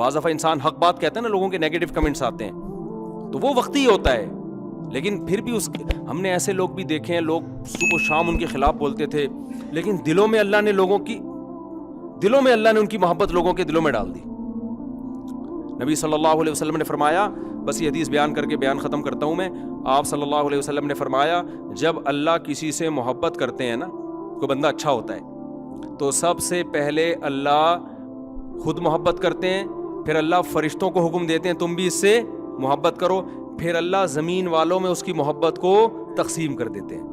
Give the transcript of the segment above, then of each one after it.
بعض دفعہ انسان حق بات کہتا ہے نا, لوگوں کے نیگیٹو کمنٹس آتے ہیں, تو وہ وقتی ہوتا ہے, لیکن پھر بھی ہم نے ایسے لوگ بھی دیکھے ہیں, لوگ صبح و شام ان کے خلاف بولتے تھے, لیکن دلوں میں اللہ نے ان کی محبت لوگوں کے دلوں میں ڈال دی. نبی صلی اللہ علیہ وسلم نے فرمایا, بس یہ حدیث بیان کر کے بیان ختم کرتا ہوں میں, آپ صلی اللہ علیہ وسلم نے فرمایا جب اللہ کسی سے محبت کرتے ہیں نا, کوئی بندہ اچھا ہوتا ہے, تو سب سے پہلے اللہ خود محبت کرتے ہیں, پھر اللہ فرشتوں کو حکم دیتے ہیں تم بھی اس سے محبت کرو, پھر اللہ زمین والوں میں اس کی محبت کو تقسیم کر دیتے ہیں.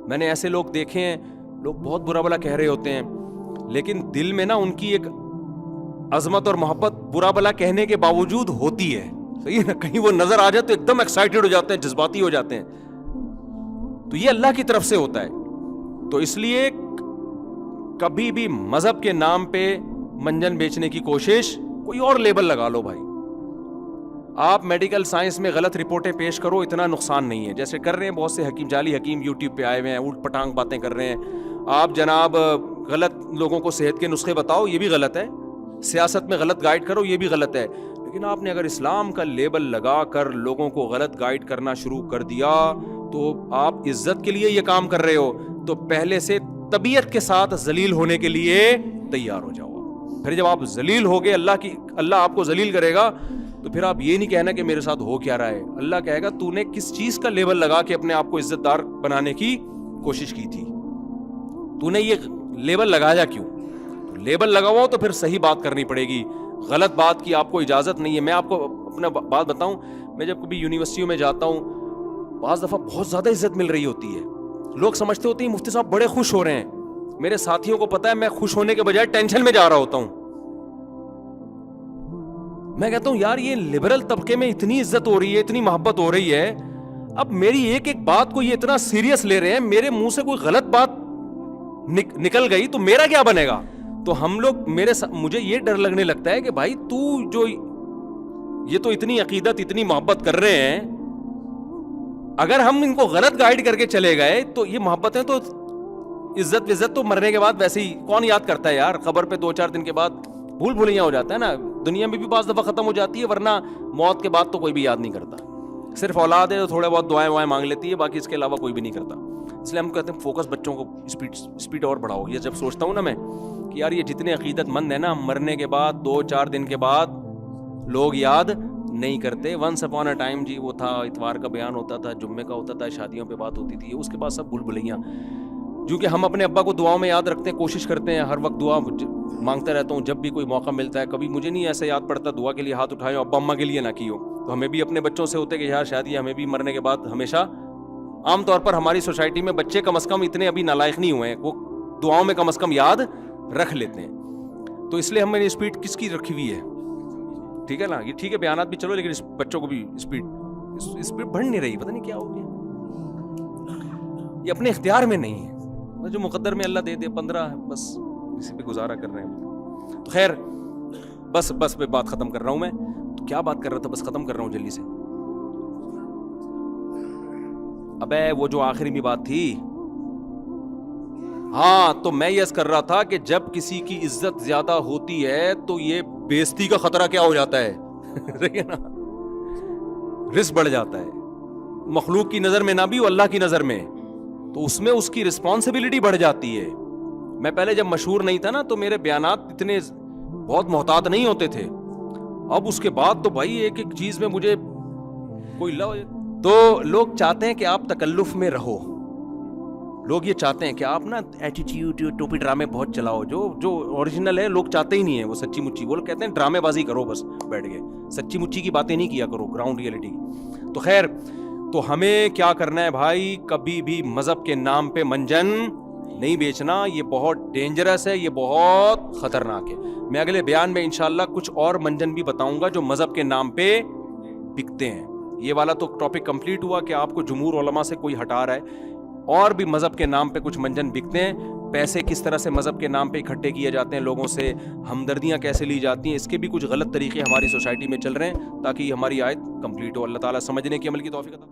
میں نے ایسے لوگ دیکھے ہیں, لوگ بہت برا بلا کہہ رہے ہوتے ہیں, لیکن دل میں نا ان کی ایک عظمت اور محبت برا بلا کہنے کے باوجود ہوتی ہے, صحیح ہے نا, کہیں وہ نظر آ جائے تو ایک دم ایکسائٹیڈ ہو جاتے ہیں, جذباتی ہو جاتے ہیں, تو یہ اللہ کی طرف سے ہوتا ہے. تو اس لیے کبھی بھی مذہب کے نام پہ منجن بیچنے کی کوشش, کوئی اور لیبل لگا لو بھائی, آپ میڈیکل سائنس میں غلط رپورٹیں پیش کرو, اتنا نقصان نہیں ہے, جیسے کر رہے ہیں بہت سے جعلی حکیم یوٹیوب پہ آئے ہوئے ہیں, اوٹ پٹانگ باتیں کر رہے ہیں. آپ جناب غلط لوگوں کو صحت کے نسخے بتاؤ, یہ بھی غلط ہے, سیاست میں غلط گائیڈ کرو, یہ بھی غلط ہے, لیکن آپ نے اگر اسلام کا لیبل لگا کر لوگوں کو غلط گائیڈ کرنا شروع کر دیا تو آپ عزت کے لیے یہ کام کر رہے ہو, تو پہلے سے طبیعت کے ساتھ ذلیل ہونے کے لیے تیار ہو جاؤ. پھر جب آپ ذلیل ہوگے, اللہ آپ کو ذلیل کرے گا, تو پھر آپ یہ نہیں کہنا کہ میرے ساتھ ہو کیا رہا ہے. اللہ کہے گا تو نے کس چیز کا لیبل لگا کے اپنے آپ کو عزت دار بنانے کی کوشش کی تھی, تو نے یہ لیبل لگایا کیوں؟ لیبل لگا ہوا تو پھر صحیح بات کرنی پڑے گی, غلط بات کی آپ کو اجازت نہیں ہے. میں آپ کو اپنا بات بتاؤں, میں جب کبھی یونیورسٹیوں میں جاتا ہوں, بعض دفعہ بہت زیادہ عزت مل رہی ہوتی ہے, لوگ سمجھتے ہوتے ہیں مفتی صاحب بڑے خوش ہو رہے ہیں, میرے ساتھیوں کو پتا ہے میں خوش ہونے کے بجائے ٹینشن میں جا رہا ہوتا ہوں. میں کہتا ہوں یار یہ لبرل طبقے میں اتنی عزت ہو رہی ہے, اتنی محبت ہو رہی ہے, اب میری ایک ایک بات کو یہ اتنا سیریس لے رہے ہیں, میرے منہ سے کوئی غلط بات نکل گئی تو میرا کیا بنے گا؟ تو ہم لوگ مجھے یہ ڈر لگنے لگتا ہے کہ بھائی تو جو یہ تو اتنی عقیدت اتنی محبت کر رہے ہیں, اگر ہم ان کو غلط گائیڈ کر کے چلے گئے تو یہ محبتیں تو عزت تو مرنے کے بعد ویسے ہی کون یاد کرتا ہے یار, قبر پہ 2-4 دن کے بعد بھولیاں ہو جاتا ہے نا, دنیا میں بھی بعض دفعہ ختم ہو جاتی ہے, ورنہ موت کے بعد تو کوئی بھی یاد نہیں کرتا. صرف اولاد ہے تو تھوڑے بہت دعائیں مانگ لیتی ہے, باقی اس کے علاوہ کوئی بھی نہیں کرتا. اس لیے ہم کہتے ہیں فوکس بچوں کو اسپیڈ اور بڑھاؤ. یہ جب سوچتا ہوں نا میں کہ یار یہ جتنے عقیدت مند ہیں نا, مرنے کے بعد 2-4 دن کے بعد لوگ یاد نہیں کرتے. ونس اپون اے ٹائم جی وہ تھا, اتوار کا بیان ہوتا تھا, جمعے کا ہوتا تھا, شادیوں پہ بات ہوتی تھی, اس کے بعد سب بھول-بھلیاں. کیونکہ ہم اپنے ابا کو دعاؤں میں یاد رکھتے ہیں, کوشش کرتے ہیں, ہر وقت دعا مانگتا رہتا ہوں جب بھی کوئی موقع ملتا ہے. کبھی مجھے نہیں ایسا یاد پڑتا دعا کے لیے ہاتھ اٹھائے ابا اماں کے لیے نہ کیو. تو ہمیں بھی اپنے بچوں سے ہوتے کہ یار شاید یہ ہمیں بھی مرنے کے بعد ہمیشہ, عام طور پر ہماری سوسائٹی میں بچے کم از کم اتنے ابھی نالائق نہیں ہوئے ہیں, وہ دعاؤں میں کم از کم یاد رکھ لیتے ہیں. تو اس لیے ہم نے اسپیڈ کس کی رکھی ہوئی ہے, ٹھیک ہے نا, یہ ٹھیک ہے بیانات بھی چلو, لیکن بچوں کو بھی اسپیڈ بڑھ نہیں رہی, پتہ نہیں کیا ہو گیا, یہ اپنے اختیار میں نہیں ہے, جو مقدر میں اللہ دے دے 15 بس اسی پہ گزارا کر رہے ہیں. تو خیر بس میں بات ختم کر رہا ہوں. میں تو کیا بات کر رہا تھا, بس ختم کر رہا ہوں جلدی سے. ابے وہ جو آخری میں بات تھی, ہاں تو میں یہ کر رہا تھا کہ جب کسی کی عزت زیادہ ہوتی ہے تو یہ بےزتی کا خطرہ کیا ہو جاتا ہے, ہے نا, رسک بڑھ جاتا ہے, مخلوق کی نظر میں نہ بھی اللہ کی نظر میں, تو اس میں اس کی رسپانسبلٹی بڑھ جاتی ہے. میں پہلے جب مشہور نہیں تھا نا تو میرے بیانات اتنے بہت محتاط نہیں ہوتے تھے, اب اس کے بعد تو بھائی ایک ایک چیز میں مجھے کوئی تو لوگ چاہتے ہیں کہ آپ تکلف میں رہو, لوگ یہ چاہتے ہیں کہ آپ نا ایٹیٹیوڈ ٹوپی ڈرامے بہت چلاؤ, جو اوریجنل ہے لوگ چاہتے ہی نہیں ہیں, وہ سچی مچی, وہ لوگ کہتے ہیں ڈرامے بازی کرو بس بیٹھ گئے, سچی مچی کی باتیں نہیں کیا کرو, گراؤنڈ ریئلٹی. تو خیر, تو ہمیں کیا کرنا ہے بھائی, کبھی بھی مذہب کے نام پہ منجن نہیں بیچنا, یہ بہت ڈینجرس ہے, یہ بہت خطرناک ہے. میں اگلے بیان میں انشاءاللہ کچھ اور منجن بھی بتاؤں گا جو مذہب کے نام پہ بکتے ہیں. یہ والا تو ٹاپک کمپلیٹ ہوا کہ آپ کو جمہور علماء سے کوئی ہٹا رہا ہے, اور بھی مذہب کے نام پہ کچھ منجن بکتے ہیں. پیسے کس طرح سے مذہب کے نام پہ اکٹھے کیے جاتے ہیں لوگوں سے, ہمدردیاں کیسے لی جاتی ہیں, اس کے بھی کچھ غلط طریقے ہماری سوسائٹی میں چل رہے ہیں, تاکہ ہماری آیت کمپلیٹ ہو. اللہ تعالیٰ سمجھنے کی عمل کی توفیق عطا